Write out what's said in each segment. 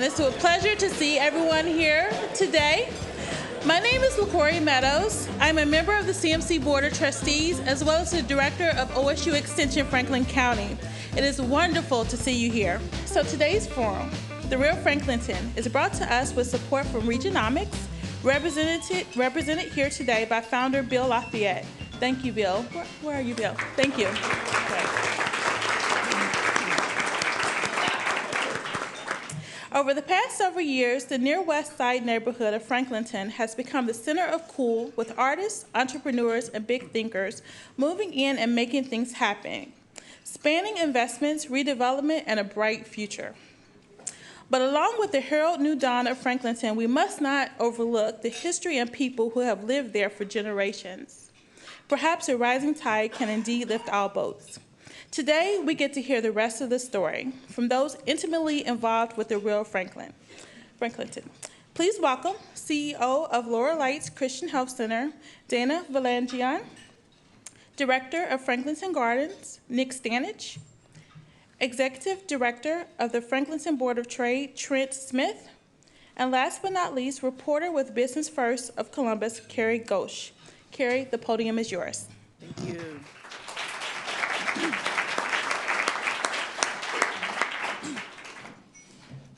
everyone. It's a pleasure to see everyone here today. My name is LaCorey Meadows. I'm a member of the CMC Board of Trustees as well as the Director of OSU Extension Franklin County. It is wonderful to see you here. So today's forum, the Real Franklinton, is brought to us with support from Regionomics, represented here today by founder Bill Lafayette. Thank you, Bill. Where are you, Bill? Thank you. Okay. Over the past several years, the near west side neighborhood of Franklinton has become the center of cool with artists, entrepreneurs, and big thinkers moving in and making things happen, spanning investments, redevelopment, and a bright future. But along with the herald new dawn of Franklinton, we must not overlook the history and people who have lived there for generations. Perhaps a rising tide can indeed lift all boats. Today, we get to hear the rest of the story from those intimately involved with the Real Franklinton. Please welcome CEO of Laurel Lights Christian Health Center, Dana Vallangeon, Director of Franklinton Gardens, Nick Stanich, Executive Director of the Franklinton Board of Trade, Trent Smith, and last but not least, reporter with Business First of Columbus, Carrie Ghosh. Carrie, the podium is yours. Thank you.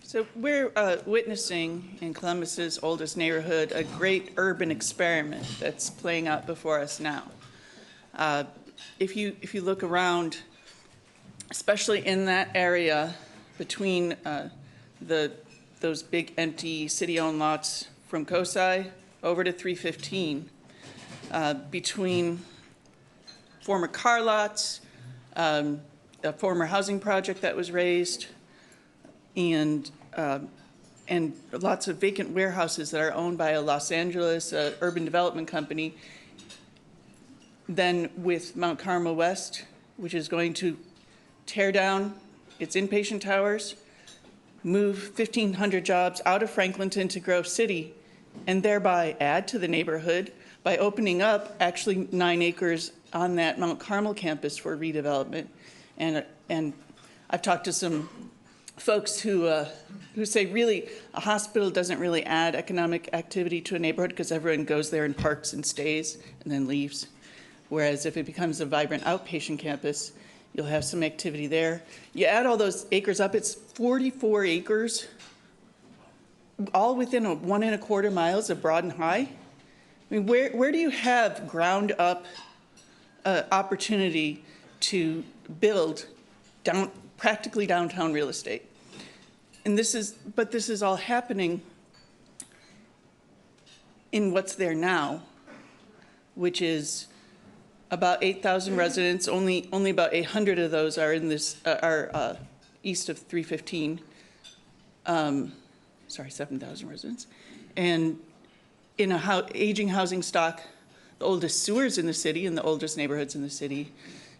So we're witnessing in Columbus's oldest neighborhood a great urban experiment that's playing out before us now. If you look around, especially in that area between those big empty city-owned lots from Kosai over to 315, between former car lots, a former housing project that was raised, and lots of vacant warehouses that are owned by a Los Angeles urban development company. Then with Mount Carmel West, which is going to tear down its inpatient towers, move 1,500 jobs out of Franklinton to Grove City, and thereby add to the neighborhood by opening up actually 9 acres on that Mount Carmel campus for redevelopment. And I've talked to some folks who say really a hospital doesn't really add economic activity to a neighborhood because everyone goes there and parks and stays and then leaves. Whereas if it becomes a vibrant outpatient campus, you'll have some activity there. You add all those acres up, it's 44 acres, all within 1.25 miles of Broad and High. I mean, where do you have ground up opportunity to build practically downtown real estate? And this is all happening in what's there now, which is about 8,000 residents. Only about 800 of those are in this east of 315. Sorry, 7,000 residents, and in a aging housing stock, the oldest sewers in the city and the oldest neighborhoods in the city.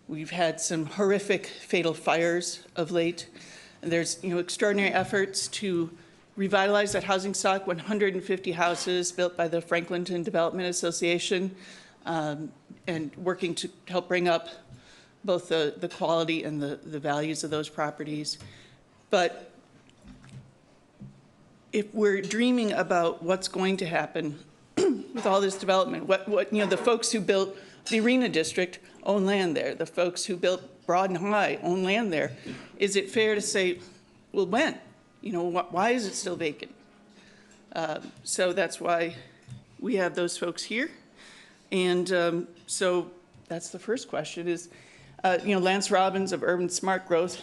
We've had some horrific fatal fires of late. And there's extraordinary efforts to revitalize that housing stock, 150 houses built by the Franklinton Development Association, and working to help bring up both the quality and the values of those properties. But if we're dreaming about what's going to happen with all this development, the folks who built the Arena District own land there. The folks who built Broad and High own land there. Is it fair to say, well, when? Why is it still vacant? So that's why we have those folks here. And so that's the first question is, Lance Robbins of Urban Smart Growth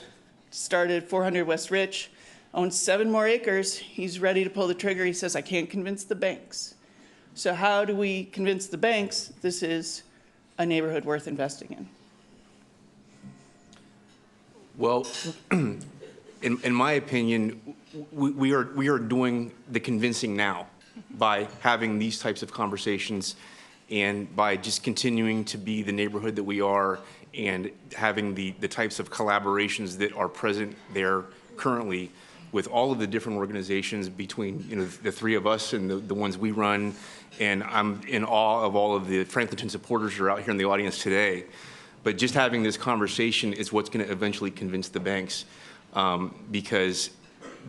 started 400 West Rich, owns 7 more acres. He's ready to pull the trigger. He says, I can't convince the banks. So how do we convince the banks this is a neighborhood worth investing in? Well, in my opinion, we are doing the convincing now by having these types of conversations and by just continuing to be the neighborhood that we are and having the types of collaborations that are present there currently with all of the different organizations between the 3 of us and the ones we run. And I'm in awe of all of the Franklinton supporters who are out here in the audience today. But just having this conversation is what's going to eventually convince the banks, because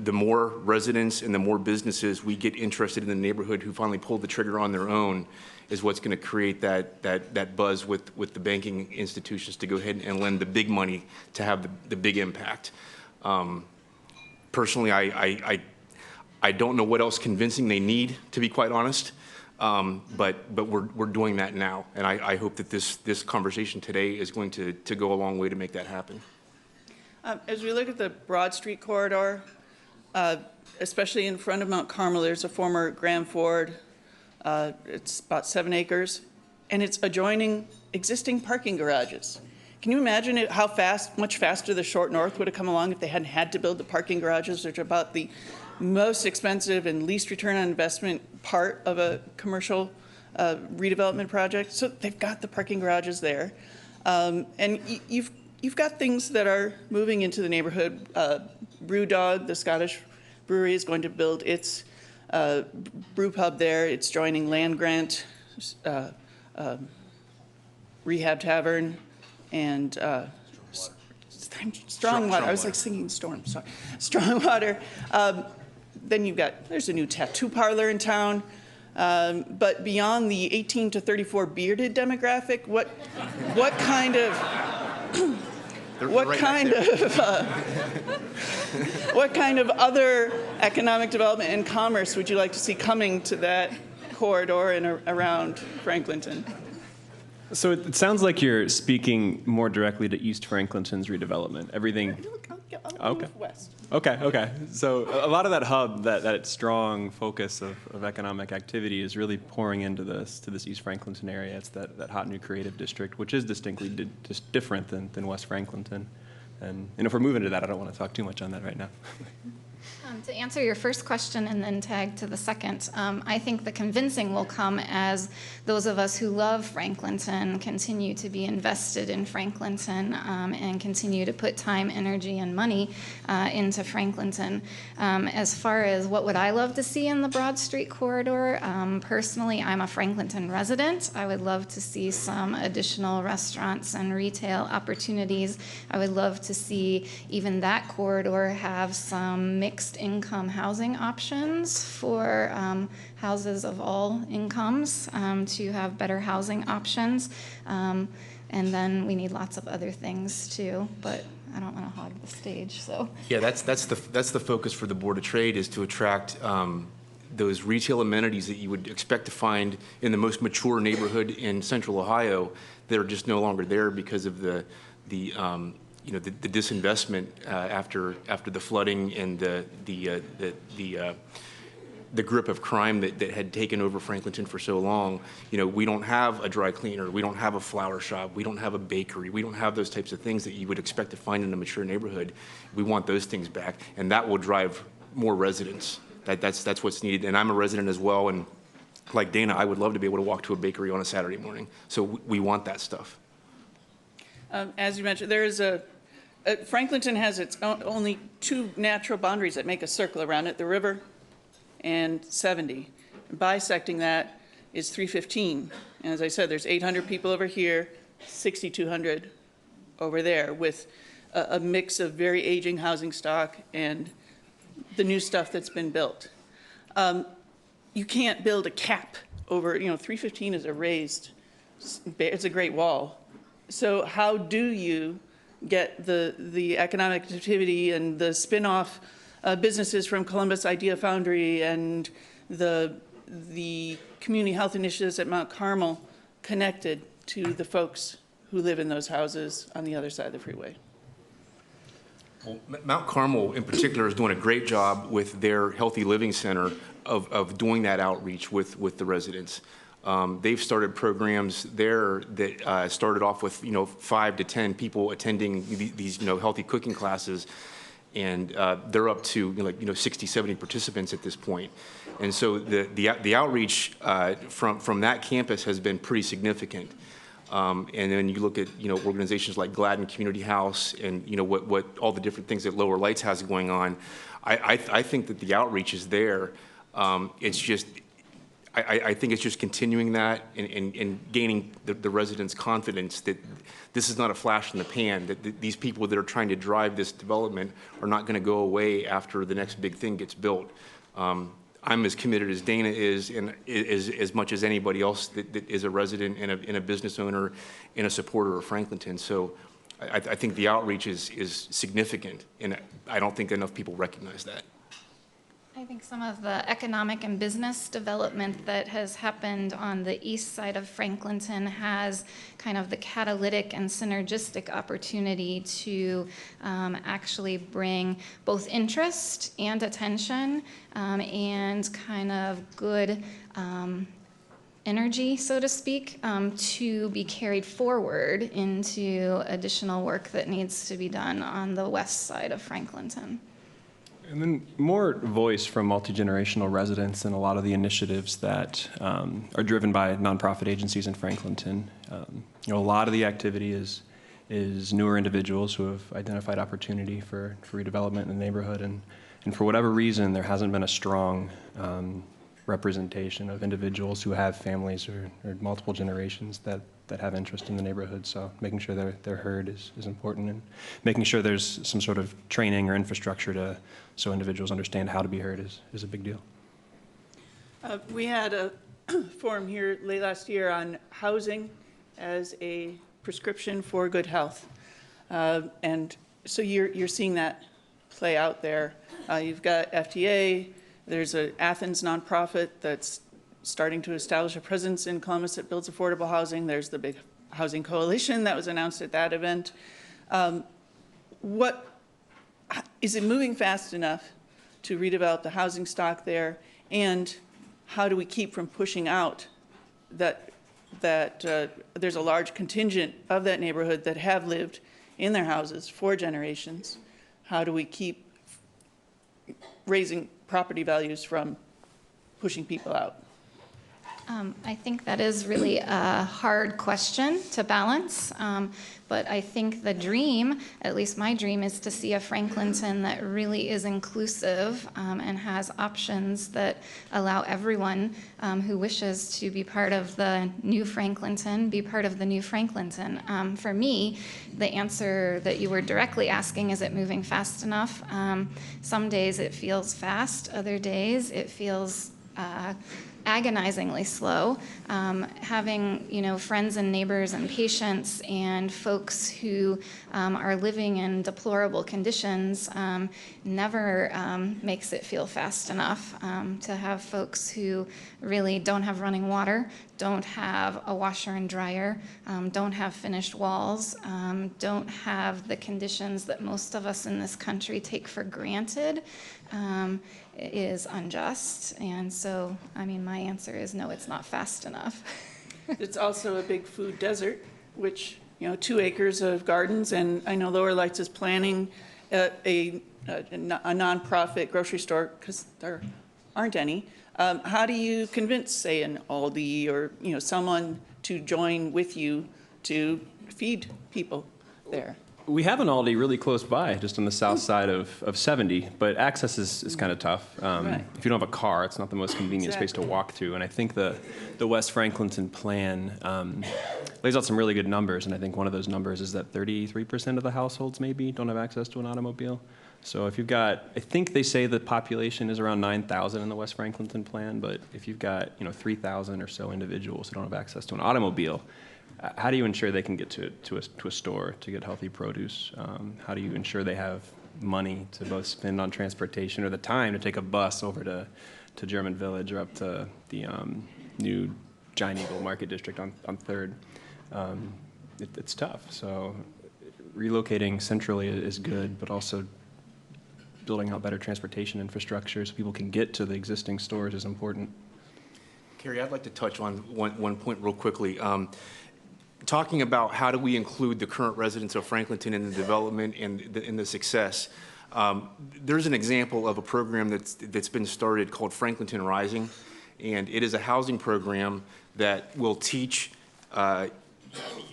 the more residents and the more businesses we get interested in the neighborhood who finally pull the trigger on their own is what's going to create that buzz with the banking institutions to go ahead and lend the big money to have the big impact. Personally, I don't know what else convincing they need, to be quite honest, but we're doing that now, and I hope that this conversation today is going to go a long way to make that happen. As we look at the Broad Street corridor, especially in front of Mount Carmel, there's a former Graham Ford. It's about 7 acres, and it's adjoining existing parking garages. Can you imagine how much faster the Short North would have come along if they hadn't had to build the parking garages, which are about the most expensive and least return on investment part of a commercial redevelopment project? So they've got the parking garages there, and you've got things that are moving into the neighborhood. Brewdog, the Scottish brewery, is going to build its brew pub there. It's joining Land Grant, Rehab Tavern, and Strongwater. I was like singing Storm, sorry. Strongwater. Then there's a new tattoo parlor in town. But beyond the 18 to 34 bearded demographic, what kind of what kind of other economic development and commerce would you like to see coming to that corridor and around Franklinton? So it sounds like you're speaking more directly to East Franklinton's redevelopment. Everything. I'll move west. Okay. So a lot of that hub, that strong focus of economic activity is really pouring into this East Franklinton area. It's that hot new creative district, which is distinctly just different than West Franklinton. And if we're moving to that, I don't want to talk too much on that right now. To answer your first question and then tag to the second, I think the convincing will come as those of us who love Franklinton continue to be invested in Franklinton and continue to put time, energy, and money into Franklinton. As far as what would I love to see in the Broad Street corridor, personally, I'm a Franklinton resident. I would love to see some additional restaurants and retail opportunities. I would love to see even that corridor have some mixed income housing options for houses of all incomes to have better housing options. And then we need lots of other things too, but I don't want to hog the stage, so. Yeah, that's the focus for the Board of Trade, is to attract those retail amenities that you would expect to find in the most mature neighborhood in Central Ohio that are just no longer there because of the disinvestment after the flooding and the grip of crime that had taken over Franklinton for so long. We don't have a dry cleaner, we don't have a flower shop, we don't have a bakery, we don't have those types of things that you would expect to find in a mature neighborhood. We want those things back, and that will drive more residents. That's what's needed. And I'm a resident as well, and like Dana, I would love to be able to walk to a bakery on a Saturday morning. So we want that stuff. As you mentioned, there is Franklinton has its only 2 natural boundaries that make a circle around it, the river and 70. Bisecting that is 315. And as I said, there's 800 people over here, 6,200 over there, with a mix of very aging housing stock and the new stuff that's been built. You can't build a cap over, 315 is a raised, it's a great wall. So how do you get the economic activity and the spin-off businesses from Columbus Idea Foundry and the community health initiatives at Mount Carmel connected to the folks who live in those houses on the other side of the freeway? Well, Mount Carmel in particular is doing a great job with their Healthy Living Center of doing that outreach with the residents. They've started programs there that started off with 5 to 10 people attending these healthy cooking classes, and they're up to 60, 70 participants at this point. And so the outreach from that campus has been pretty significant. And then you look at organizations like Gladden Community House and what all the different things that Lower Lights has going on. I think that the outreach is there. It's just I think it's just continuing that and gaining the residents' confidence that this is not a flash in the pan, that these people that are trying to drive this development are not going to go away after the next big thing gets built. I'm as committed as Dana is, and as much as anybody else that is a resident and a business owner and a supporter of Franklinton. So I think the outreach is significant, and I don't think enough people recognize that. I think some of the economic and business development that has happened on the east side of Franklinton has kind of the catalytic and synergistic opportunity to actually bring both interest and attention and kind of good energy, so to speak, to be carried forward into additional work that needs to be done on the west side of Franklinton. And then more voice from multi-generational residents in a lot of the initiatives that are driven by nonprofit agencies in Franklinton. A lot of the activity is newer individuals who have identified opportunity for redevelopment in the neighborhood, and for whatever reason, there hasn't been a strong representation of individuals who have families or multiple generations that have interest in the neighborhood. So making sure they're heard is important, and making sure there's some sort of training or infrastructure so individuals understand how to be heard is a big deal. We had a forum here late last year on housing as a prescription for good health. And so you're seeing that play out there. You've got FTA, there's an Athens nonprofit that's starting to establish a presence in Columbus that builds affordable housing. There's the big housing coalition that was announced at that event. Is it moving fast enough to redevelop the housing stock there? And how do we keep from pushing out that there's a large contingent of that neighborhood that have lived in their houses for generations? How do we keep raising property values from pushing people out? I think that is really a hard question to balance, but I think the dream, at least my dream, is to see a Franklinton that really is inclusive and has options that allow everyone who wishes to be part of the new Franklinton be part of the new Franklinton. For me, the answer that you were directly asking, is it moving fast enough? Some days it feels fast, other days it feels agonizingly slow. Having friends and neighbors and patients and folks who are living in deplorable conditions never makes it feel fast enough. To have folks who really don't have running water, don't have a washer and dryer, don't have finished walls, don't have the conditions that most of us in this country take for granted, is unjust. And so, my answer is no, it's not fast enough. It's also a big food desert, which, 2 acres of gardens, and I know Lower Lights is planning a nonprofit grocery store, because there aren't any. How do you convince, say, an Aldi or, someone to join with you to feed people there? We have an Aldi really close by, just on the south side of 70, but access is kind of tough. Right. If you don't have a car, it's not the most convenient space to walk through. And I think the West Franklinton plan lays out some really good numbers, and I think one of those numbers is that 33% of the households maybe don't have access to an automobile. So if you've got, I think they say the population is around 9,000 in the West Franklinton plan, but if you've got 3,000 or so individuals who don't have access to an automobile, how do you ensure they can get to a store to get healthy produce? How do you ensure they have money to both spend on transportation or the time to take a bus over to German Village or up to the new Giant Eagle Market District on 3rd? It's tough. So relocating centrally is good, but also building out better transportation infrastructure so people can get to the existing stores is important. Carrie, I'd like to touch on one point real quickly. Talking about how do we include the current residents of Franklinton in the development and in the success. There's an example of a program that's been started called Franklinton Rising, and it is a housing program that will teach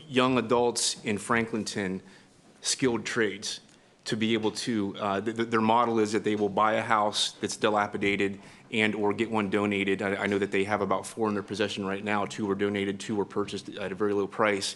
young adults in Franklinton skilled trades. to be able to, their model is that they will buy a house that's dilapidated and or get one donated. I know that they have about 4 in their possession right now. 2 were donated, 2 were purchased at a very low price.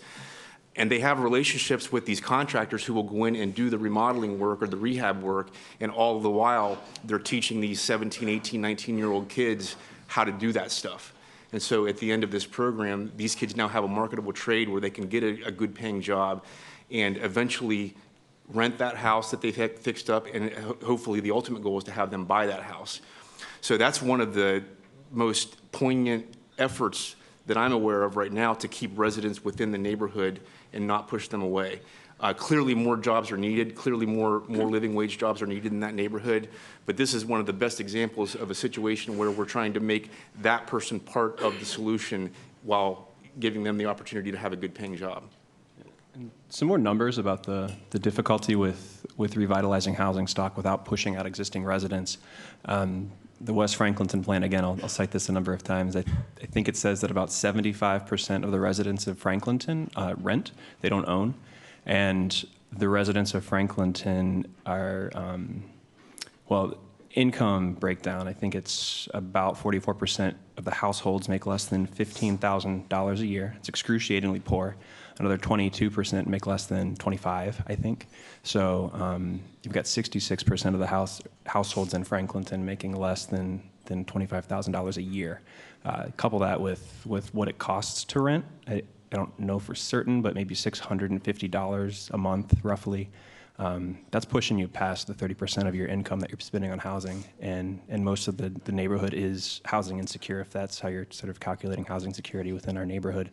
And they have relationships with these contractors who will go in and do the remodeling work or the rehab work, and all the while they're teaching these 17, 18, 19-year-old kids how to do that stuff. And so at the end of this program, these kids now have a marketable trade where they can get a good paying job and eventually rent that house that they've fixed up, and hopefully the ultimate goal is to have them buy that house. So that's one of the most poignant efforts that I'm aware of right now to keep residents within the neighborhood and not push them away. Clearly more jobs are needed, clearly more living wage jobs are needed in that neighborhood, but this is one of the best examples of a situation where we're trying to make that person part of the solution while giving them the opportunity to have a good paying job. Some more numbers about the difficulty with revitalizing housing stock without pushing out existing residents. The West Franklinton plan, again, I'll cite this a number of times. I think it says that about 75% of the residents of Franklinton rent. They don't own. And the residents of Franklinton are, well, income breakdown, I think it's about 44% of the households make less than $15,000 a year. It's excruciatingly poor. Another 22% make less than 25, I think. So you've got 66% of the households in Franklinton making less than $25,000 a year. Couple that with what it costs to rent. I don't know for certain, but maybe $650 a month, roughly. That's pushing you past the 30% of your income that you're spending on housing, and most of the neighborhood is housing insecure, if that's how you're sort of calculating housing security within our neighborhood.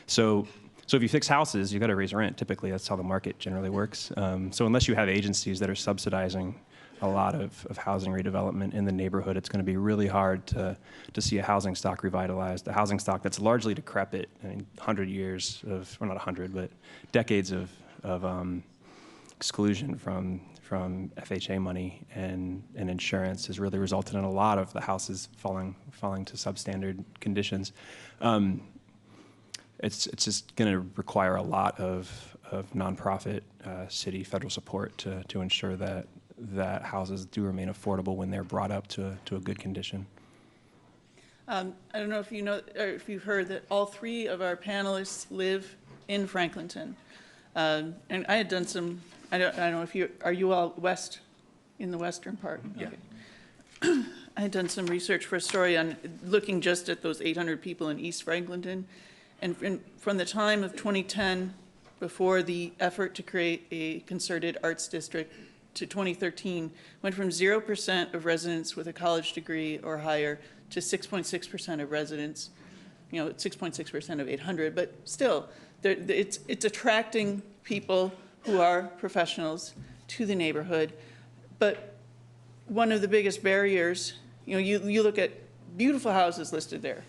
So if you fix houses, you've got to raise rent. Typically, that's how the market generally works. So unless you have agencies that are subsidizing a lot of housing redevelopment in the neighborhood, it's going to be really hard to see a housing stock revitalized, a housing stock that's largely decrepit. I mean, 100 years of, or not 100, but decades of exclusion from FHA money and insurance has really resulted in a lot of the houses falling to substandard conditions. It's just going to require a lot of nonprofit, city, federal support to ensure that houses do remain affordable when they're brought up to a good condition. I don't know if you know, or if you've heard that all 3 of our panelists live in Franklinton. And I had done some, I don't know if are you all west, in the western part? Yeah. Okay. I had done some research for a story on looking just at those 800 people in East Franklinton. And from the time of 2010, before the effort to create a concerted arts district, to 2013, went from 0% of residents with a college degree or higher to 6.6% of residents, 6.6% of 800, but still, it's attracting people who are professionals to the neighborhood. But one of the biggest barriers, you look at beautiful houses listed there,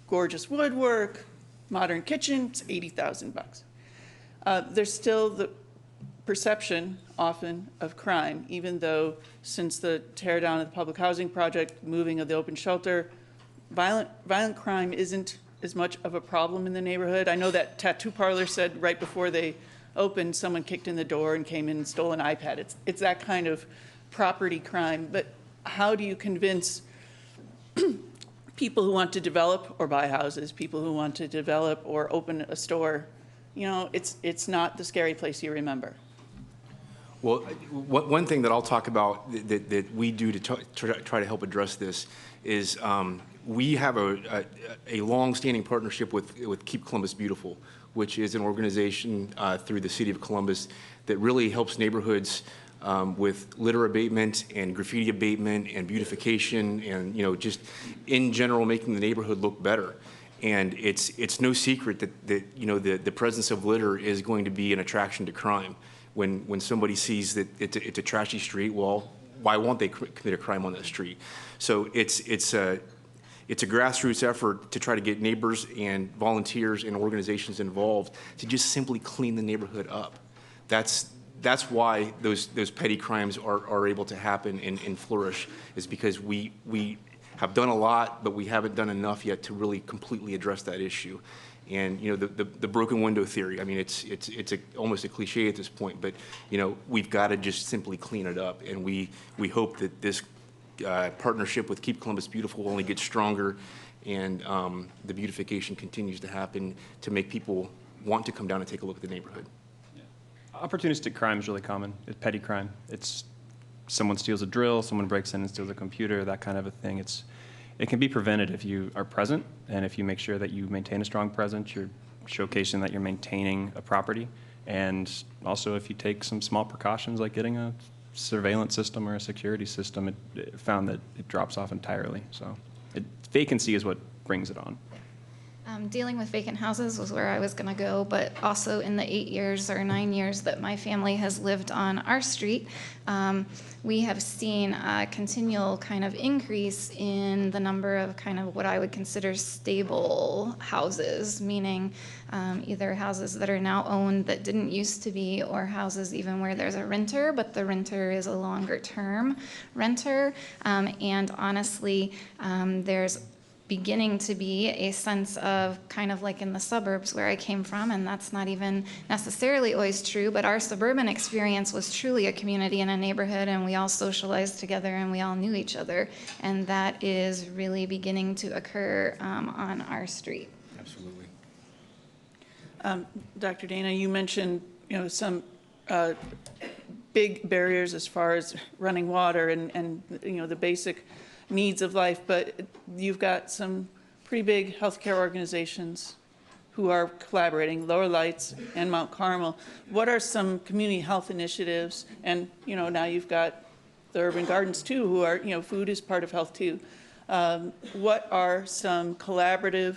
gorgeous woodwork, modern kitchen, it's $80,000. There's still the perception often of crime, even though since the tear down of the public housing project, moving of the open shelter, violent crime isn't as much of a problem in the neighborhood. I know that tattoo parlor said right before they opened, someone kicked in the door and came in and stole an iPad. It's that kind of property crime. But how do you convince people who want to develop or buy houses, people who want to develop or open a store, it's not the scary place you remember? Well, one thing that I'll talk about that we do to try to help address this is we have a long-standing partnership with Keep Columbus Beautiful, which is an organization through the City of Columbus that really helps neighborhoods with litter abatement and graffiti abatement and beautification and just in general making the neighborhood look better. And it's no secret that the presence of litter is going to be an attraction to crime. When somebody sees that it's a trashy street, well, why won't they commit a crime on that street? So it's a grassroots effort to try to get neighbors and volunteers and organizations involved to just simply clean the neighborhood up. That's why those petty crimes are able to happen and flourish, is because we have done a lot, but we haven't done enough yet to really completely address that issue. And, you know, the broken window theory, I mean, it's almost a cliche at this point, but, you know, we've got to just simply clean it up. And we hope that this partnership with Keep Columbus Beautiful will only get stronger, and the beautification continues to happen to make people want to come down and take a look at the neighborhood. Opportunistic crime is really common. It's petty crime. It's someone steals a drill, someone breaks in and steals a computer, that kind of a thing. It can be prevented if you are present, and if you make sure that you maintain a strong presence, you're showcasing that you're maintaining a property, and also if you take some small precautions like getting a surveillance system or a security system, it found that it drops off entirely. So vacancy is what brings it on. Dealing with vacant houses was where I was going to go, but also in the 8 years or 9 years that my family has lived on our street, we have seen a continual kind of increase in the number of kind of what I would consider stable houses, meaning either houses that are now owned that didn't used to be, or houses even where there's a renter, but the renter is a longer term renter. And honestly, there's beginning to be a sense of kind of like in the suburbs where I came from, and that's not even necessarily always true, but our suburban experience was truly a community and a neighborhood, and we all socialized together and we all knew each other, and that is really beginning to occur on our street. Absolutely. Dr. Dana, you mentioned, you know, some big barriers as far as running water and you know, the basic needs of life, but you've got some pretty big healthcare organizations who are collaborating, Lower Lights and Mount Carmel. What are some community health initiatives? And, you know, now you've got the urban gardens too, who are, you know, food is part of health too. What are some collaborative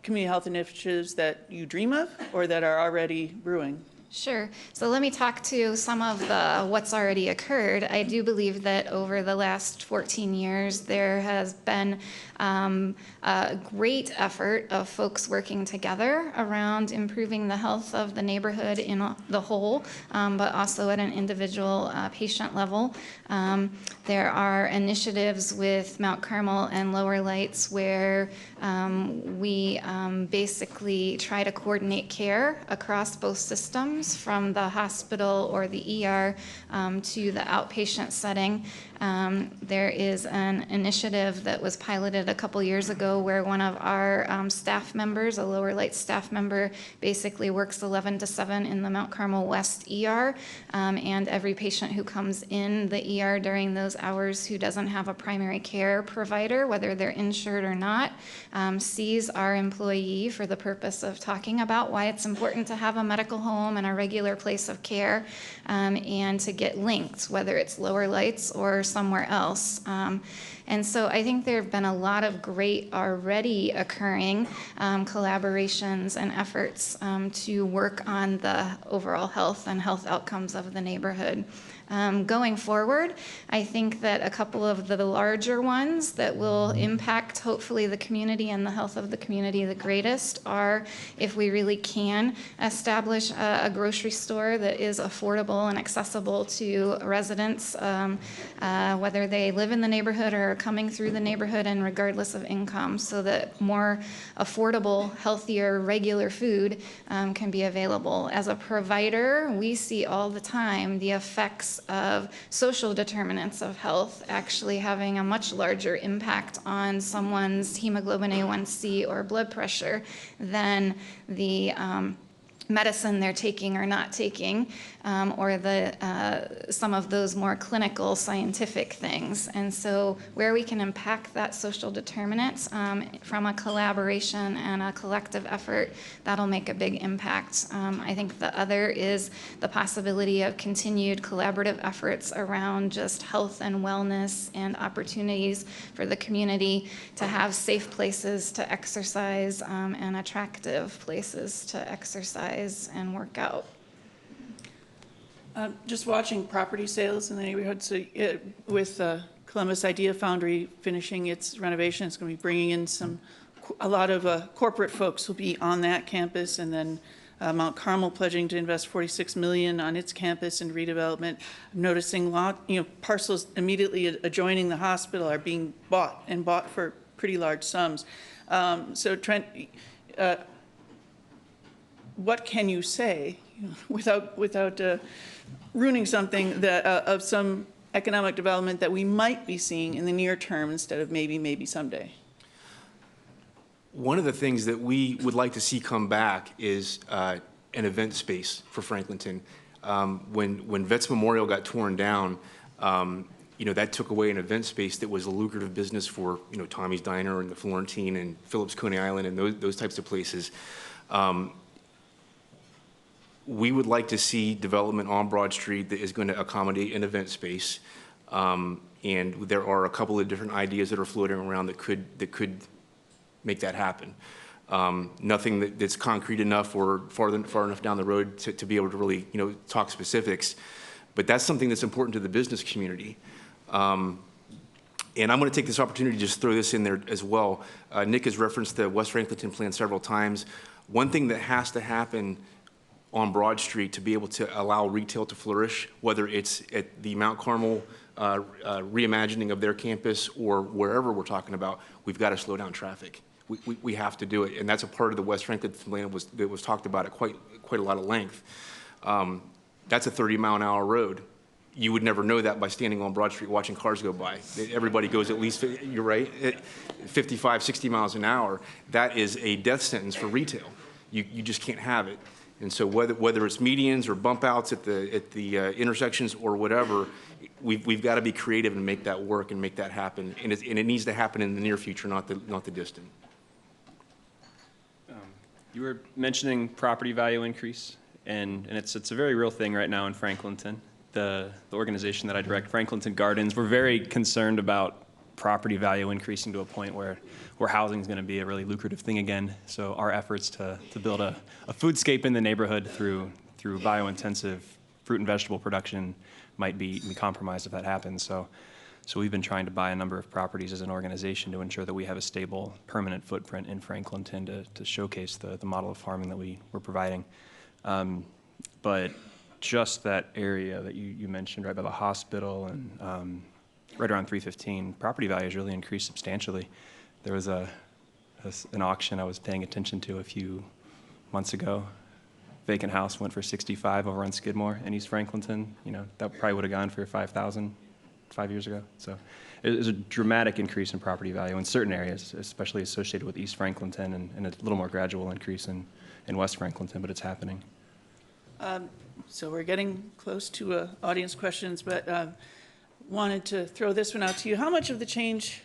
community health initiatives that you dream of or that are already brewing? Sure. So let me talk to some of the what's already occurred. I do believe that over the last 14 years, there has been a great effort of folks working together around improving the health of the neighborhood in the whole, but also at an individual patient level. There are initiatives with Mount Carmel and Lower Lights where we basically try to coordinate care across both systems, from the hospital or the ER to the outpatient setting. There is an initiative that was piloted a couple years ago where one of our staff members, a Lower Lights staff member, basically works 11 to 7 in the Mount Carmel West ER, and every patient who comes in the ER during those hours who doesn't have a primary care provider, whether they're insured or not, sees our employee for the purpose of talking about why it's important to have a medical home and a regular place of care, and to get linked, whether it's Lower Lights or somewhere else. And so I think there have been a lot of great already occurring collaborations and efforts to work on the overall health and health outcomes of the neighborhood. Going forward, I think that a couple of the larger ones that will impact hopefully the community and the health of the community the greatest are if we really can establish a grocery store that is affordable and accessible to residents, whether they live in the neighborhood or are coming through the neighborhood, and regardless of income, so that more affordable, healthier, regular food can be available. As a provider, we see all the time the effects of social determinants of health actually having a much larger impact on someone's hemoglobin A1C or blood pressure than the medicine they're taking or not taking, or some of those more clinical scientific things. And so where we can impact that social determinants from a collaboration and a collective effort, that'll make a big impact. I think the other is the possibility of continued collaborative efforts around just health and wellness and opportunities for the community to have safe places to exercise and attractive places to exercise and work out. Just watching property sales in the neighborhood, so with Columbus Idea Foundry finishing its renovation, it's going to be bringing in a lot of corporate folks will be on that campus, and then Mount Carmel pledging to invest $46 million on its campus in redevelopment. I'm noticing parcels immediately adjoining the hospital are being bought for pretty large sums. So Trent, what can you say without ruining something that of some economic development that we might be seeing in the near term instead of maybe someday? One of the things that we would like to see come back is an event space for Franklinton. When Vets Memorial got torn down, that took away an event space that was a lucrative business for, Tommy's Diner and the Florentine and Phillips Coney Island and those types of places. We would like to see development on Broad Street that is going to accommodate an event space. And there are a couple of different ideas that are floating around that could make that happen. Nothing that's concrete enough or far enough down the road to be able to really, talk specifics. But that's something that's important to the business community. And I'm going to take this opportunity to just throw this in there as well. Nick has referenced the West Franklinton plan several times. One thing that has to happen on Broad Street to be able to allow retail to flourish, whether it's at the Mount Carmel reimagining of their campus or wherever we're talking about, we've got to slow down traffic. We have to do it, and that's a part of the West Franklinton plan that was talked about at quite a lot of length. That's a 30-mile-an-hour road. You would never know that by standing on Broad Street watching cars go by. Everybody goes at least, you're right, 55, 60 miles an hour. That is a death sentence for retail. You just can't have it. And so whether it's medians or bump outs at the intersections or whatever, we've got to be creative and make that work and make that happen. And it needs to happen in the near future, not the distant. You were mentioning property value increase, and it's a very real thing right now in Franklinton. The organization that I direct, Franklinton Gardens, we're very concerned about property value increasing to a point where housing is going to be a really lucrative thing again. So our efforts to build a foodscape in the neighborhood through bio-intensive fruit and vegetable production might be compromised if that happens. So we've been trying to buy a number of properties as an organization to ensure that we have a stable, permanent footprint in Franklinton to showcase the model of farming that we're providing. But just that area that you mentioned right by the hospital and right around 315, property values really increased substantially. There was an auction I was paying attention to a few months ago. Vacant house went for $65 over on Skidmore in East Franklinton. That probably would have gone for $5,000 5 years ago. So there's a dramatic increase in property value in certain areas, especially associated with East Franklinton, and a little more gradual increase in West Franklinton, but it's happening. So we're getting close to audience questions, but wanted to throw this one out to you. How much of the change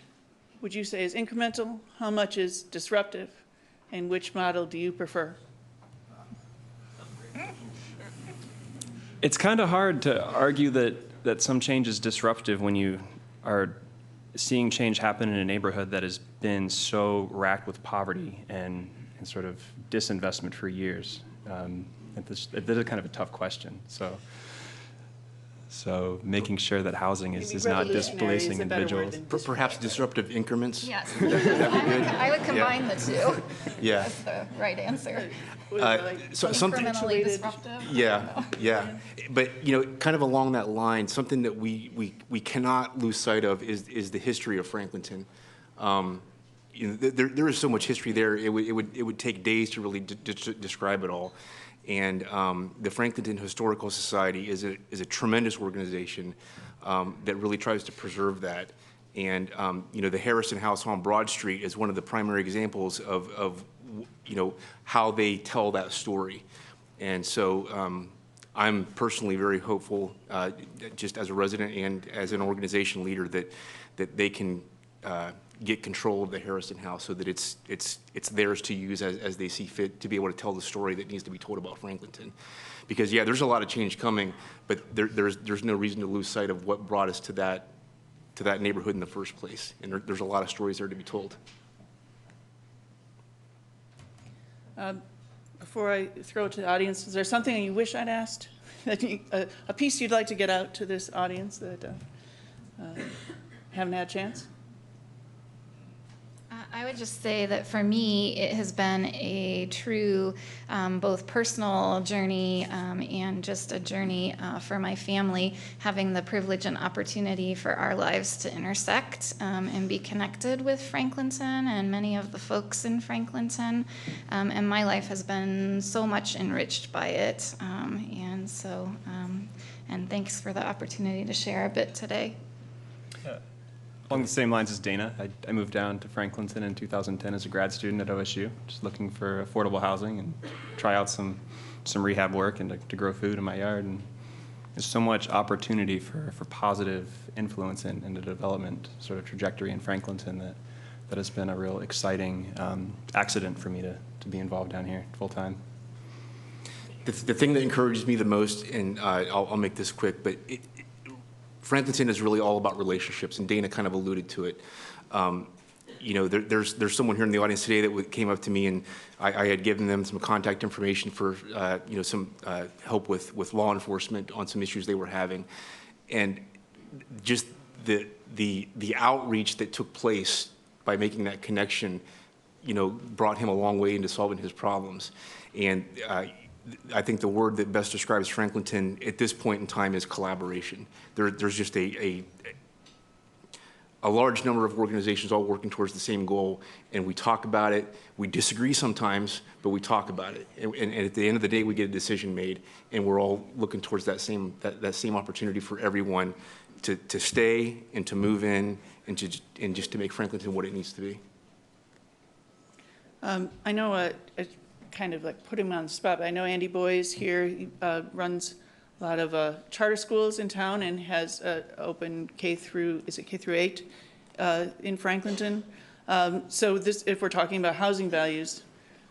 would you say is incremental? How much is disruptive? And which model do you prefer? It's kind of hard to argue that some change is disruptive when you are seeing change happen in a neighborhood that has been so racked with poverty and sort of disinvestment for years. This is kind of a tough question. So making sure that housing is not displacing individuals. Perhaps disruptive increments? Yes. That'd be good. I would combine the two. Yeah. That's the right answer. So something. Incrementally disruptive. Yeah. But kind of along that line, something that we cannot lose sight of is the history of Franklinton. There is so much history there. It would take days to really describe it all. And the Franklinton Historical Society is a tremendous organization that really tries to preserve that. And the Harrison House on Broad Street is one of the primary examples of how they tell that story. And so I'm personally very hopeful, just as a resident and as an organization leader, that they can get control of the Harrison House so that it's theirs to use as they see fit to be able to tell the story that needs to be told about Franklinton. Because there's a lot of change coming, but there's no reason to lose sight of what brought us to that neighborhood in the first place. And there's a lot of stories there to be told. Before I throw it to the audience, is there something you wish I'd asked? A piece you'd like to get out to this audience that haven't had a chance? I would just say that for me, it has been a true both personal journey and just a journey for my family, having the privilege and opportunity for our lives to intersect and be connected with Franklinton and many of the folks in Franklinton. And my life has been so much enriched by it. And thanks for the opportunity to share a bit today. Along the same lines as Dana, I moved down to Franklinton in 2010 as a grad student at OSU, just looking for affordable housing and try out some rehab work and to grow food in my yard. And there's so much opportunity for positive influence in the development sort of trajectory in Franklinton that has been a real exciting accident for me to be involved down here full time. The thing that encourages me the most, and I'll make this quick, but Franklinton is really all about relationships, and Dana kind of alluded to it. You know, there's someone here in the audience today that came up to me, and I had given them some contact information for you know, some help with law enforcement on some issues they were having, and just the outreach that took place by making that connection, you know, brought him a long way into solving his problems. And I think the word that best describes Franklinton at this point in time is collaboration. There's just a large number of organizations all working towards the same goal, and we talk about it. We disagree sometimes, but we talk about it. And at the end of the day, we get a decision made, and we're all looking towards that same opportunity for everyone to stay and to move in and just to make Franklinton what it needs to be. I know kind of like put him on the spot, but I know Andy Boyes here. He runs a lot of charter schools in town and has open K through 8 in Franklinton. So this, if we're talking about housing values,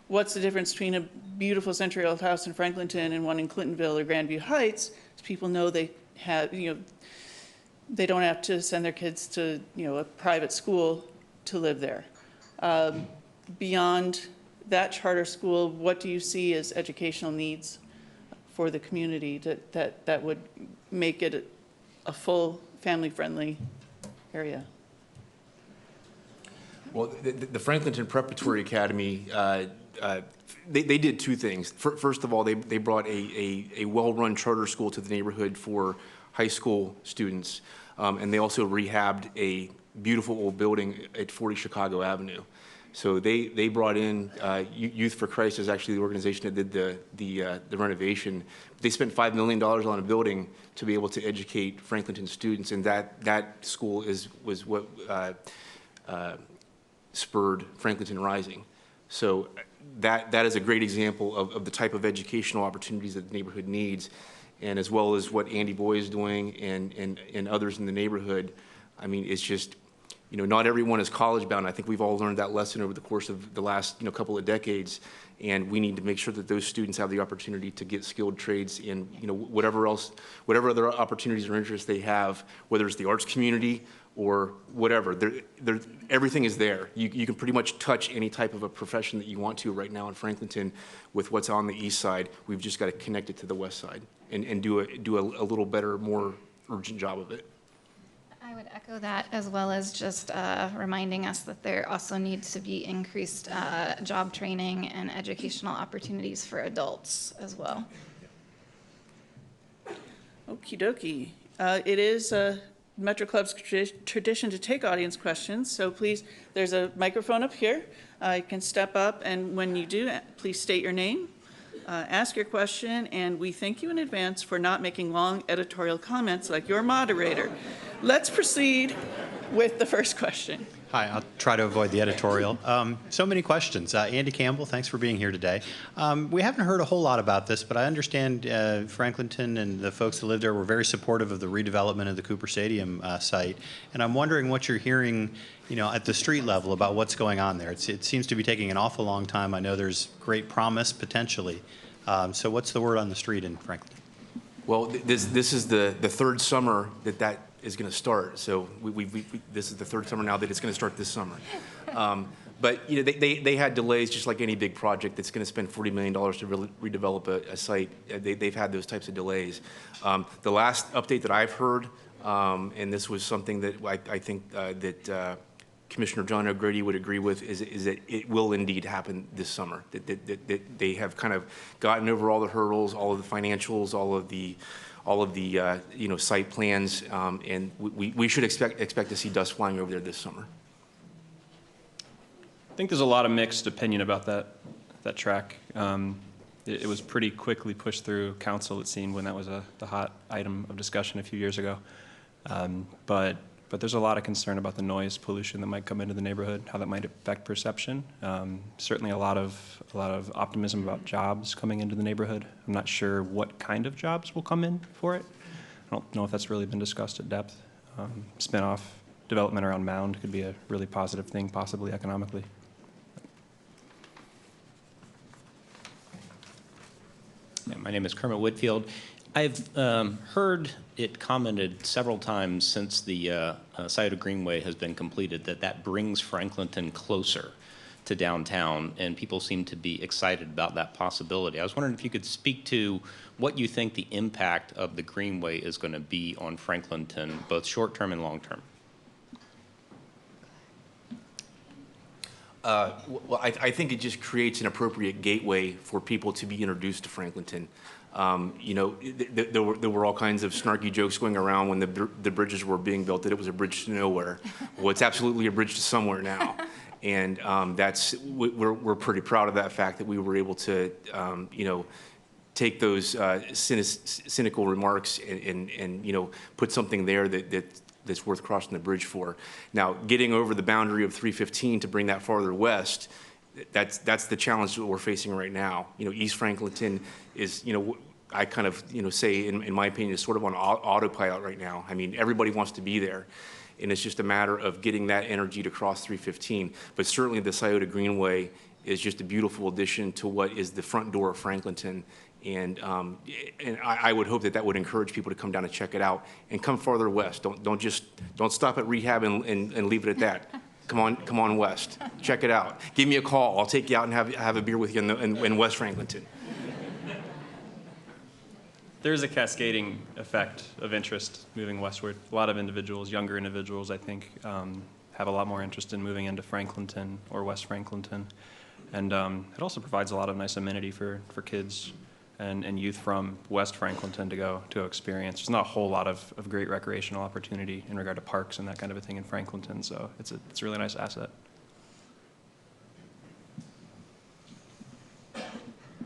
what's the difference between a beautiful century-old house in Franklinton and one in Clintonville or Grandview Heights? People know they have, you know, they don't have to send their kids to, you know, a private school to live there. Beyond that charter school, what do you see as educational needs for the community that would make it a full family-friendly area? Well, the Franklinton Preparatory Academy, they did two things. First of all, they brought a well-run charter school to the neighborhood for high school students, and they also rehabbed a beautiful old building at 40 Chicago Avenue. So they brought in Youth for Christ is actually the organization that did the renovation. They spent $5 million on a building to be able to educate Franklinton students, and that school was what spurred Franklinton Rising. So that is a great example of the type of educational opportunities that the neighborhood needs, and as well as what Andy Boy is doing and others in the neighborhood. I mean, it's just, you know, not everyone is college bound. I think we've all learned that lesson over the course of the last, you know, couple of decades, and we need to make sure that those students have the opportunity to get skilled trades in, you know, whatever other opportunities or interests they have, whether it's the arts community or whatever. Everything is there. You can pretty much touch any type of a profession that you want to right now in Franklinton with what's on the east side. We've just got to connect it to the west side and do a little better, more urgent job of it. I would echo that, as well as just reminding us that there also needs to be increased job training and educational opportunities for adults as well. Okie dokie. It is Metro Club's tradition to take audience questions, so please, there's a microphone up here. You can step up, and when you do, please state your name, ask your question, and we thank you in advance for not making long editorial comments like your moderator. Let's proceed with the first question. Hi, I'll try to avoid the editorial. So many questions. Andy Campbell, thanks for being here today. We haven't heard a whole lot about this, but I understand Franklinton and the folks that live there were very supportive of the redevelopment of the Cooper Stadium site. And I'm wondering what you're hearing, you know, at the street level about what's going on there. It seems to be taking an awful long time. I know there's great promise potentially. So what's the word on the street in Franklinton? Well, this is the third summer that is going to start. So this is the third summer now that it's going to start this summer. But you know, they had delays just like any big project that's going to spend $40 million to really redevelop a site. They've had those types of delays. The last update that I've heard, and this was something that I think that Commissioner John O'Grady would agree with is that it will indeed happen this summer. That they have kind of gotten over all the hurdles, all of the financials, all of the site plans, and we should expect to see dust flying over there this summer. I think there's a lot of mixed opinion about that track. It was pretty quickly pushed through council, it seemed, when that was the hot item of discussion a few years ago. But there's a lot of concern about the noise pollution that might come into the neighborhood, how that might affect perception. Certainly a lot of optimism about jobs coming into the neighborhood. I'm not sure what kind of jobs will come in for it. I don't know if that's really been discussed at depth. Spin-off development around Mound could be a really positive thing, possibly economically. Yeah, my name is Kermit Whitfield. I've heard it commented several times since the Scioto Greenway has been completed that brings Franklinton closer to downtown, and people seem to be excited about that possibility. I was wondering if you could speak to what you think the impact of the Greenway is going to be on Franklinton, both short-term and long-term. Well, I think it just creates an appropriate gateway for people to be introduced to Franklinton. There were all kinds of snarky jokes going around when the bridges were being built that it was a bridge to nowhere. Well, it's absolutely a bridge to somewhere now. And we're pretty proud of that fact that we were able to, take those cynical remarks and put something there that's worth crossing the bridge for. Now, getting over the boundary of 315 to bring that farther west, that's the challenge that we're facing right now. East Franklinton is, I kind of, say, in my opinion, is sort of on autopilot right now. I mean, everybody wants to be there, and it's just a matter of getting that energy to cross 315. But certainly the Scioto Greenway is just a beautiful addition to what is the front door of Franklinton. And I would hope that would encourage people to come down and check it out and come farther west. Don't stop at rehab and leave it at that. Come on west. Check it out. Give me a call. I'll take you out and have a beer with you in West Franklinton. There's a cascading effect of interest moving westward. A lot of individuals, younger individuals, I think, have a lot more interest in moving into Franklinton or West Franklinton. And it also provides a lot of nice amenity for kids and youth from West Franklinton to go experience. There's not a whole lot of great recreational opportunity in regard to parks and that kind of a thing in Franklinton, so it's a really nice asset.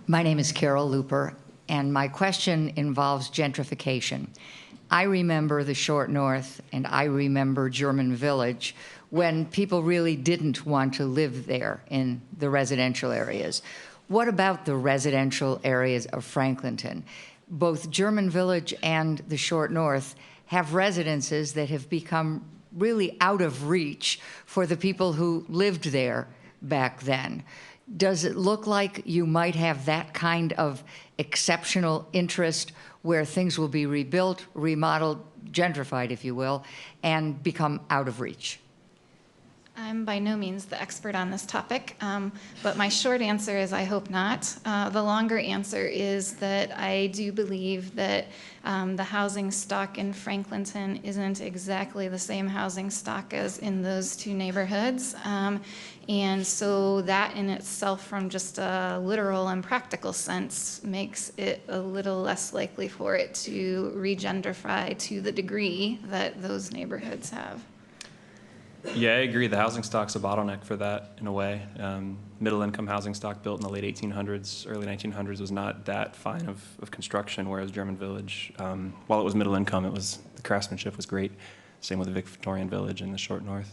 My name is Carol Looper, and my question involves gentrification. I remember the Short North, and I remember German Village, when people really didn't want to live there in the residential areas. What about the residential areas of Franklinton? Both German Village and the Short North have residences that have become really out of reach for the people who lived there back then. Does it look like you might have that kind of exceptional interest where things will be rebuilt, remodeled, gentrified, if you will, and become out of reach? I'm by no means the expert on this topic, but my short answer is I hope not. The longer answer is that I do believe that the housing stock in Franklinton isn't exactly the same housing stock as in those two neighborhoods. And so that in itself, from just a literal and practical sense, makes it a little less likely for it to regentrify to the degree that those neighborhoods have. Yeah, I agree. The housing stock's a bottleneck for that in a way. Middle-income housing stock built in the late 1800s, early 1900s was not that fine of construction, whereas German Village, while it was middle income, the craftsmanship was great. Same with the Victorian Village in the Short North.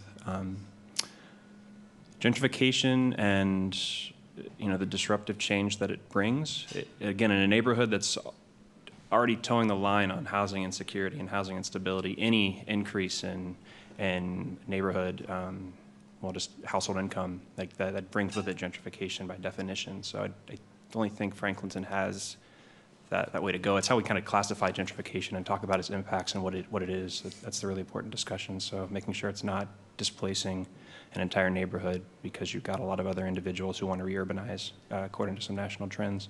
Gentrification and the disruptive change that it brings, again, in a neighborhood that's already towing the line on housing insecurity and housing instability, any increase in neighborhood, just household income, like that brings with it gentrification by definition. So I only think Franklinton has that way to go. It's how we kind of classify gentrification and talk about its impacts and what it is. That's the really important discussion. So making sure it's not displacing an entire neighborhood because you've got a lot of other individuals who want to re-urbanize according to some national trends.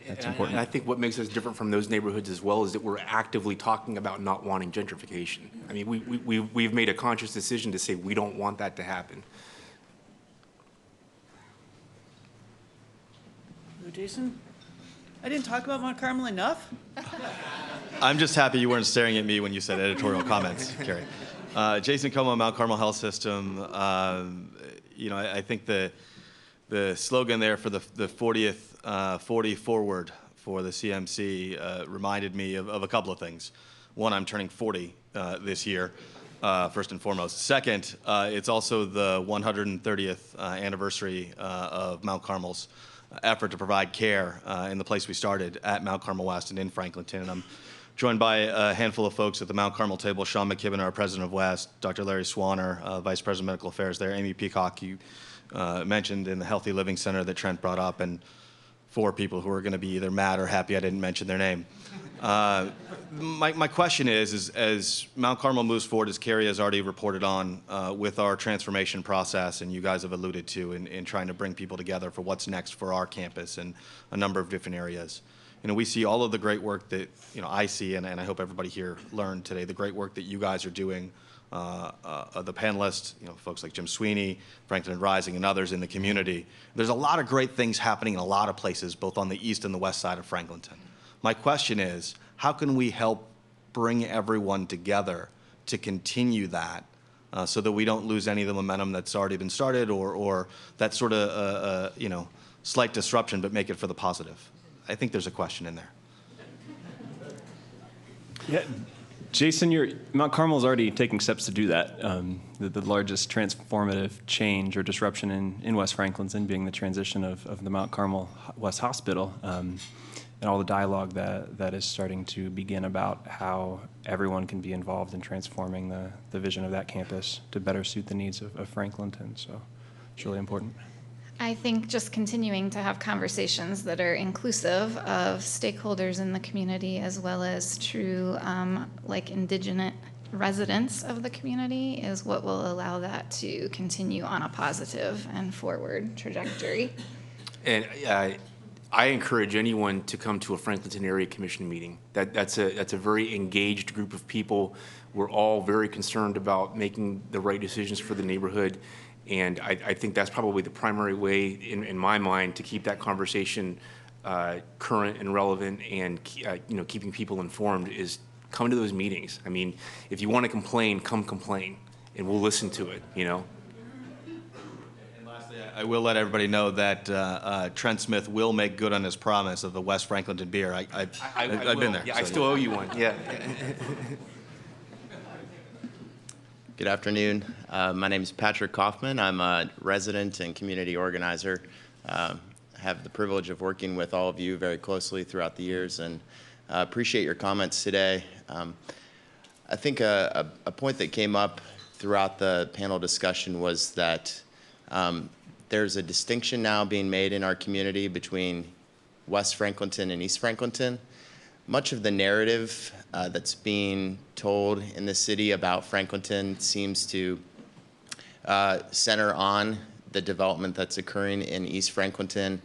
That's important. And I think what makes us different from those neighborhoods as well is that we're actively talking about not wanting gentrification. I mean, we've made a conscious decision to say we don't want that to happen. Jason? I didn't talk about Mount Carmel enough? I'm just happy you weren't staring at me when you said editorial comments, Carrie. Jason Como, Mount Carmel Health System. You know, I think the slogan there for the 40th 40 Forward for the CMC reminded me of a couple of things. One, I'm turning 40 this year, first and foremost. Second, it's also the 130th anniversary of Mount Carmel's effort to provide care in the place we started at Mount Carmel West and in Franklinton. And I'm joined by a handful of folks at the Mount Carmel table: Sean McKibben, our president of West; Dr. Larry Swanner, vice president of medical affairs there; Amy Peacock, you mentioned in the Healthy Living Center that Trent brought up, and 4 people who are going to be either mad or happy I didn't mention their name. My question is as Mount Carmel moves forward, as Carrie has already reported on, with our transformation process, and you guys have alluded to in trying to bring people together for what's next for our campus in a number of different areas. You know, we see all of the great work that, you know, I see, and I hope everybody here learned today, the great work that you guys are doing, the panelists, you know, folks like Jim Sweeney, Franklinton Rising, and others in the community. There's a lot of great things happening in a lot of places, both on the east and the west side of Franklinton. My question is, how can we help bring everyone together to continue that so that we don't lose any of the momentum that's already been started, or that sort of, you know, slight disruption, but make it for the positive? I think there's a question in there. Yeah, Jason, Mount Carmel's already taking steps to do that. The largest transformative change or disruption in West Franklinton being the transition of the Mount Carmel West Hospital, and all the dialogue that is starting to begin about how everyone can be involved in transforming the vision of that campus to better suit the needs of Franklinton. So it's really important. I think just continuing to have conversations that are inclusive of stakeholders in the community, as well as true, like, indigenous residents of the community, is what will allow that to continue on a positive and forward trajectory. And I encourage anyone to come to a Franklinton Area Commission meeting. That's a very engaged group of people. We're all very concerned about making the right decisions for the neighborhood. And I think that's probably the primary way, in my mind, to keep that conversation current and relevant, and you know, keeping people informed, is come to those meetings. I mean, if you want to complain, come complain, and we'll listen to it. You know. And lastly, I will let everybody know that Trent Smith will make good on his promise of the West Franklinton beer. I've been there. Yeah, so I still owe you one. Yeah. Good afternoon. My name is Patrick Kaufman. I'm a resident and community organizer. I have the privilege of working with all of you very closely throughout the years, and appreciate your comments today. I think a point that came up throughout the panel discussion was that there's a distinction now being made in our community between West Franklinton and East Franklinton. Much of the narrative that's being told in the city about Franklinton seems to center on the development that's occurring in East Franklinton,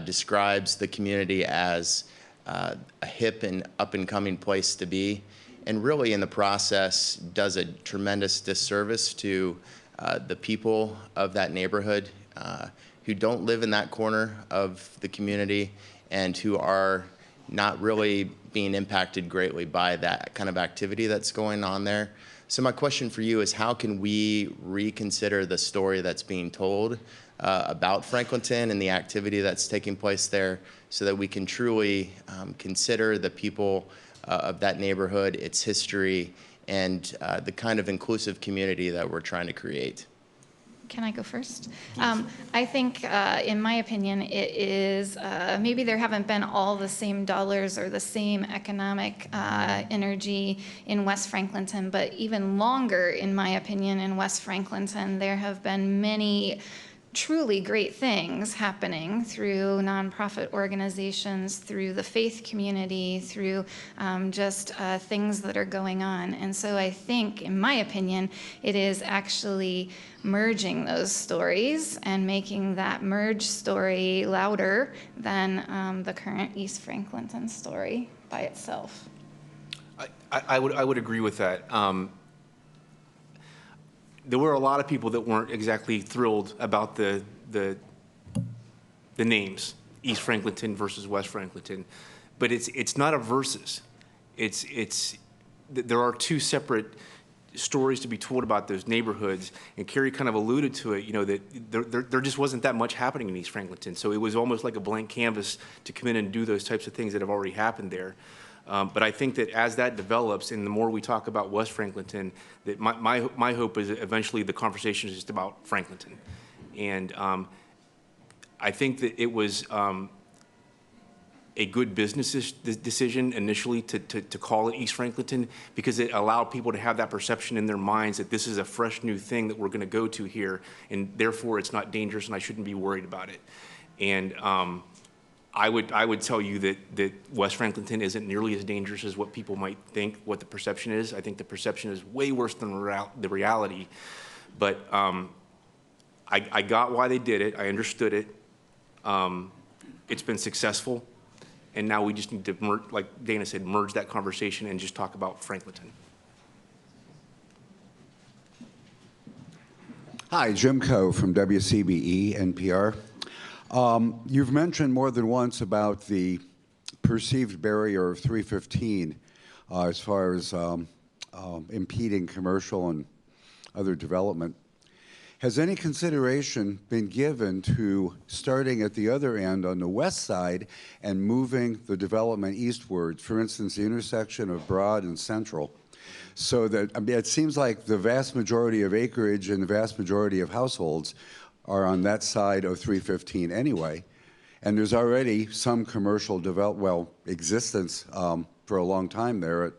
describes the community as a hip and up-and-coming place to be, and really in the process does a tremendous disservice to the people of that neighborhood who don't live in that corner of the community and who are not really being impacted greatly by that kind of activity that's going on there. So my question for you is, how can we reconsider the story that's being told about Franklinton and the activity that's taking place there, so that we can truly consider the people of that neighborhood, its history, and the kind of inclusive community that we're trying to create? Can I go first? I think, in my opinion, it is, maybe there haven't been all the same dollars or the same economic energy in West Franklinton, but even longer, in my opinion, in West Franklinton, there have been many truly great things happening through nonprofit organizations, through the faith community, through just things that are going on. And so I think, in my opinion, it is actually merging those stories and making that merged story louder than the current East Franklinton story by itself. I would agree with that. There were a lot of people that weren't exactly thrilled about the names, East Franklinton versus West Franklinton, but it's not a versus. There are two separate stories to be told about those neighborhoods, and Carrie kind of alluded to it. You know, that there just wasn't that much happening in East Franklinton, so it was almost like a blank canvas to come in and do those types of things that have already happened there. But I think that as that develops, and the more we talk about West Franklinton, that my hope is that eventually the conversation is just about Franklinton. And I think that it was a good business decision initially to call it East Franklinton, because it allowed people to have that perception in their minds that this is a fresh new thing that we're going to go to here, and therefore it's not dangerous and I shouldn't be worried about it. And I would tell you that West Franklinton isn't nearly as dangerous as what people might think, what the perception is. I think the perception is way worse than the reality. But I got why they did it. I understood it. It's been successful. And now we just need to, like Dana said, merge that conversation and just talk about Franklinton. Hi, Jim Coe from WCBE NPR. You've mentioned more than once about the perceived barrier of 315 as far as impeding commercial and other development. Has any consideration been given to starting at the other end on the west side and moving the development eastwards, for instance, the intersection of Broad and Central, so that, I mean, it seems like the vast majority of acreage and the vast majority of households are on that side of 315 anyway, and there's already some commercial existence for a long time there at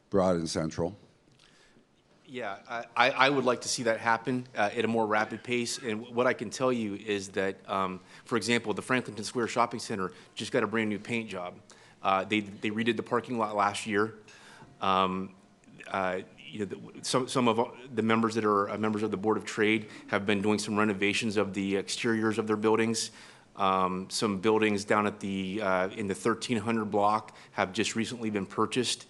Broad and Central. Yeah, I would like to see that happen at a more rapid pace. And what I can tell you is that, for example, the Franklinton Square Shopping Center just got a brand new paint job. They redid the parking lot last year. You know, some of the members that are members of the Board of Trade have been doing some renovations of the exteriors of their buildings. Some buildings down at the in the 1300 block have just recently been purchased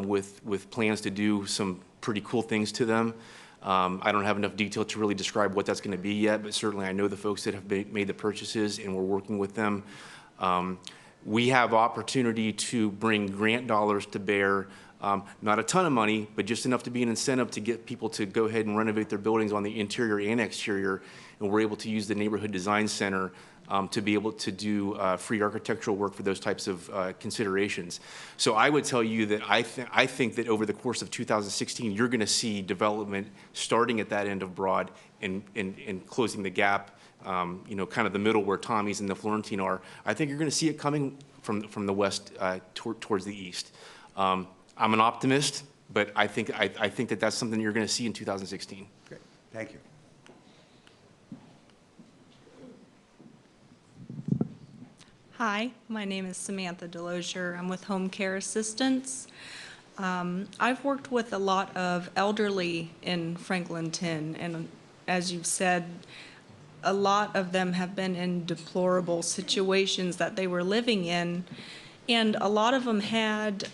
with plans to do some pretty cool things to them. I don't have enough detail to really describe what that's going to be yet, but certainly I know the folks that have made the purchases, and we're working with them. We have opportunity to bring grant dollars to bear. Not a ton of money, but just enough to be an incentive to get people to go ahead and renovate their buildings on the interior and exterior. And we're able to use the Neighborhood Design Center to be able to do free architectural work for those types of considerations. So I would tell you that I think that over the course of 2016, you're going to see development starting at that end of Broad and closing the gap, you know, kind of the middle where Tommy's and the Florentine are. I think you're going to see it coming from the west towards the east. I'm an optimist, but I think that that's something you're going to see in 2016. Great, thank you. Hi, my name is Samantha Delosier. I'm with Home Care Assistance. I've worked with a lot of elderly in Franklinton, and as you've said, a lot of them have been in deplorable situations that they were living in, and a lot of them had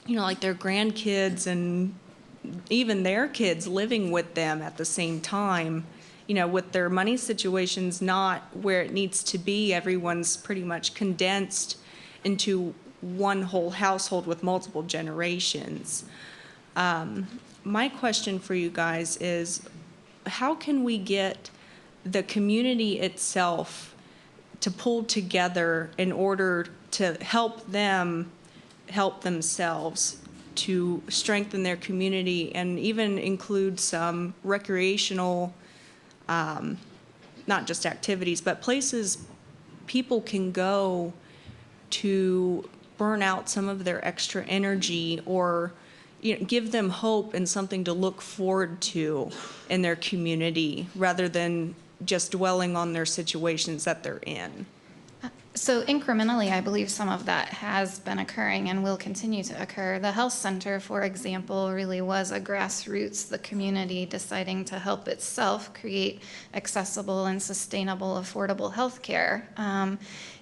you know, like their grandkids and even their kids living with them at the same time. You know, with their money situations not where it needs to be, everyone's pretty much condensed into one whole household with multiple generations. My question for you guys is, how can we get the community itself to pull together in order to help them help themselves, to strengthen their community, and even include some recreational, not just activities, but places people can go to burn out some of their extra energy, or give them hope and something to look forward to in their community, rather than just dwelling on their situations that they're in. So incrementally, I believe some of that has been occurring and will continue to occur. The health center, for example, really was a grassroots, the community deciding to help itself create accessible and sustainable, affordable health care.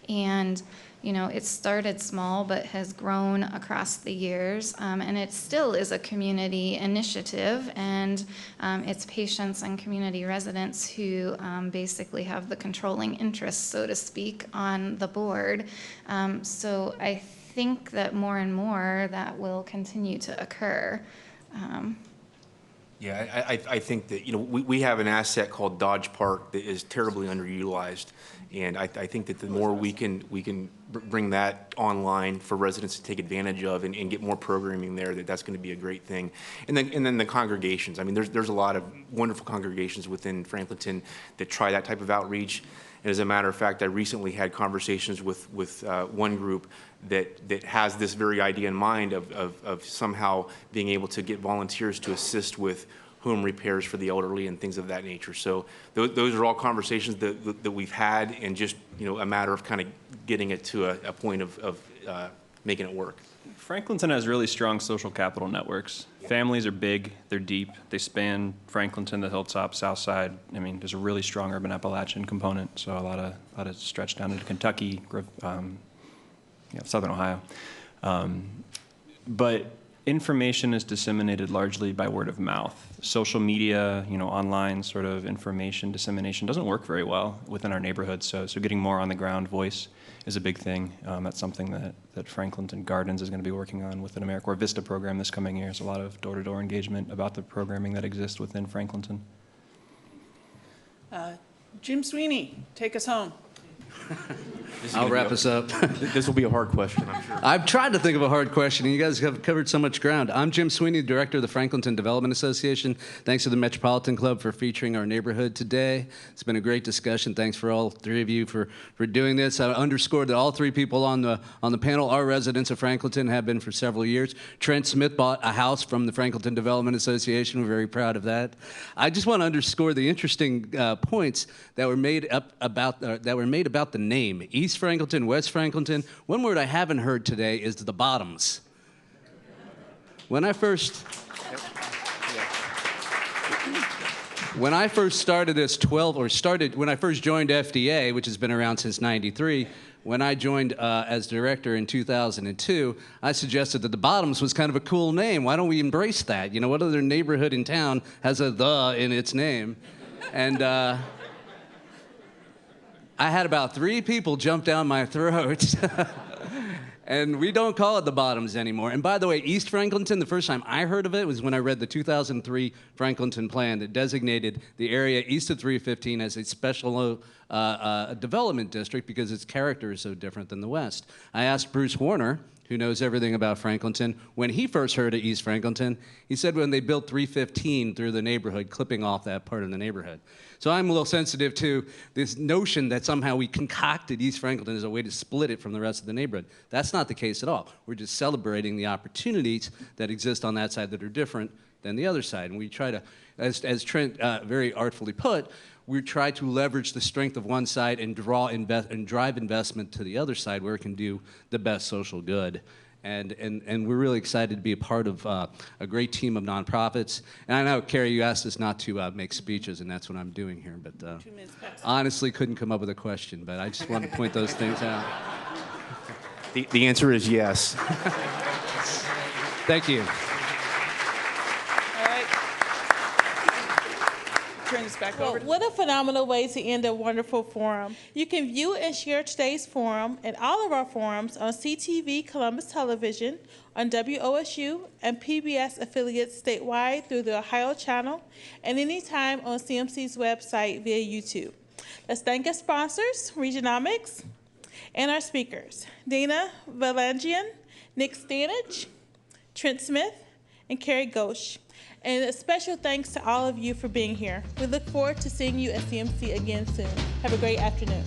And you know, it started small but has grown across the years, and it still is a community initiative, and it's patients and community residents who basically have the controlling interest, so to speak, on the board. So I think that more and more that will continue to occur. Yeah, I think that, you know, we have an asset called Dodge Park that is terribly underutilized. And I think that the more we can bring that online for residents to take advantage of and get more programming there, that's going to be a great thing. And then the congregations. I mean, there's a lot of wonderful congregations within Franklinton that try that type of outreach. And as a matter of fact, I recently had conversations with one group that has this very idea in mind of somehow being able to get volunteers to assist with home repairs for the elderly and things of that nature. So those are all conversations that we've had, and just, you know, a matter of kind of getting it to a point of making it work. Franklinton has really strong social capital networks. Families are big, they're deep, they span Franklinton, the Hilltop, South Side. I mean, there's a really strong urban Appalachian component, so a lot of stretch down into Kentucky, Southern Ohio. But information is disseminated largely by word of mouth. Social media, you know, online sort of information dissemination doesn't work very well within our neighborhoods. So getting more on the ground voice is a big thing. That's something that Franklinton Gardens is going to be working on with an AmeriCorps Vista program this coming year. There's a lot of door-to-door engagement about the programming that exists within Franklinton. Jim Sweeney, take us home. I'll wrap us up. This will be a hard question, I'm sure. I've tried to think of a hard question, and you guys have covered so much ground. I'm Jim Sweeney, Director of the Franklinton Development Association. Thanks to the Metropolitan Club for featuring our neighborhood today. It's been a great discussion. Thanks for all three of you for doing this. I underscored that all three people on the panel are residents of Franklinton, have been for several years. Trent Smith bought a house from the Franklinton Development Association. We're very proud of that. I just want to underscore the interesting points that were made about the name. East Franklinton, West Franklinton. One word I haven't heard today is the bottoms. When I first started when I first joined FDA, which has been around since '93, when I joined as director in 2002, I suggested that the Bottoms was kind of a cool name. Why don't we embrace that? You know, what other neighborhood in town has a "the" in its name? And I had about 3 people jump down my throat. And we don't call it the Bottoms anymore. And by the way, East Franklinton, the first time I heard of it was when I read the 2003 Franklinton plan that designated the area east of 315 as a special development district because its character is so different than the West. I asked Bruce Warner, who knows everything about Franklinton, when he first heard of East Franklinton, he said when they built 315 through the neighborhood, clipping off that part of the neighborhood. So I'm a little sensitive to this notion that somehow we concocted East Franklinton as a way to split it from the rest of the neighborhood. That's not the case at all. We're just celebrating the opportunities that exist on that side that are different than the other side. And we try to, as Trent very artfully put, we try to leverage the strength of one side and drive investment to the other side where it can do the best social good. And we're really excited to be a part of a great team of nonprofits. And I know, Carrie, you asked us not to make speeches, and that's what I'm doing here. But honestly, couldn't come up with a question. But I just wanted to point those things out. The answer is yes. Thank you. Turn this back over. What a phenomenal way to end a wonderful forum. You can view and share today's forum and all of our forums on CTV Columbus Television, on WOSU and PBS affiliates statewide through the Ohio channel, and anytime on CMC's website via YouTube. Let's thank our sponsors, Regionomics, and our speakers, Dana Vallangeon, Nick Stanich, Trent Smith, and Carrie Ghosh. And a special thanks to all of you for being here. We look forward to seeing you at CMC again soon. Have a great afternoon.